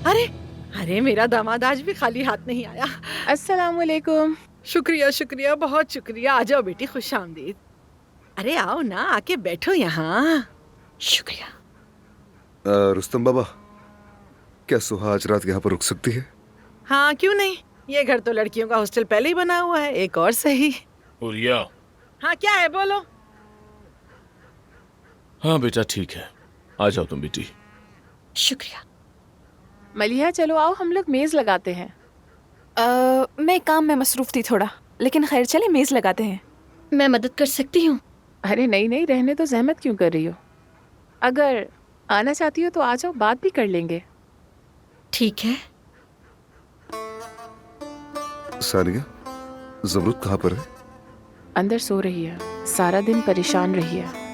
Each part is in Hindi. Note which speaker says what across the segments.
Speaker 1: अरे अरे, मेरा दामाद आज भी खाली हाथ नहीं आया।
Speaker 2: अस्सलाम वालेकुम।
Speaker 1: शुक्रिया शुक्रिया, बहुत शुक्रिया। आ जाओ बेटी, खुश आमदीद। अरे आओ ना, आके बैठो यहाँ। शुक्रिया।
Speaker 3: रुस्तम बाबा, क्या सुहा आज रात यहाँ पर रुक सकती है?
Speaker 1: हाँ, क्यों नहीं। ये घर तो लड़कियों का हॉस्टल पहले ही बना हुआ है, एक और सही।
Speaker 4: उरिया।
Speaker 1: हाँ, क्या है बोलो।
Speaker 4: हाँ बेटा ठीक है, आ जाओ तुम बेटी।
Speaker 1: शुक्रिया।
Speaker 2: मलिहा चलो आओ हम लोग मेज लगाते हैं।
Speaker 5: मैं काम में मसरूफ थी थोड़ा, लेकिन खैर चले मेज लगाते हैं।
Speaker 6: मैं मदद कर सकती हूँ।
Speaker 2: अरे नहीं नहीं, रहने तो, जहमत क्यों कर रही हो। अगर आना चाहती हो तो आ जाओ, बात भी कर लेंगे।
Speaker 6: ठीक है।
Speaker 3: सानिया, ज़मरुद कहाँ पर है?
Speaker 2: अंदर सो रही है, सारा दिन परेशान रही है।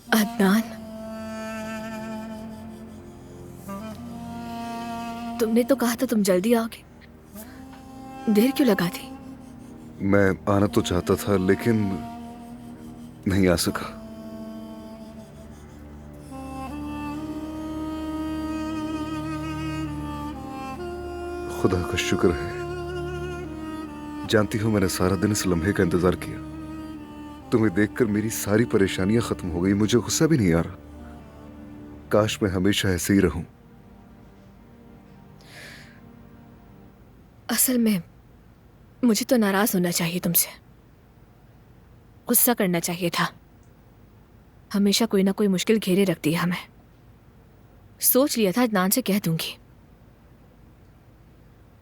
Speaker 5: अदनान, तुमने तो कहा था तुम जल्दी आओगे, देर क्यों लगा दी?
Speaker 3: मैं आना तो चाहता था लेकिन नहीं आ सका। खुदा का शुक्र है, जानती हो मैंने सारा दिन इस लम्हे का इंतजार किया। तुम्हें देखकर मेरी सारी परेशानियां खत्म हो गई, मुझे गुस्सा भी नहीं आ रहा। काश मैं हमेशा ऐसे ही रहूं।
Speaker 5: असल में मुझे तो नाराज होना चाहिए तुमसे, गुस्सा करना चाहिए था। हमेशा कोई ना कोई मुश्किल घेरे रखती है हमें। सोच लिया था अदनान से कह दूंगी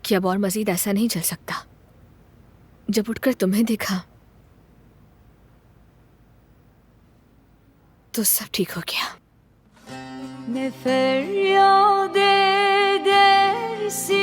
Speaker 5: कि अब और मजीद ऐसा नहीं चल सकता। जब उठकर तुम्हें देखा तो सब ठीक हो गया।
Speaker 7: Ne feryat edersin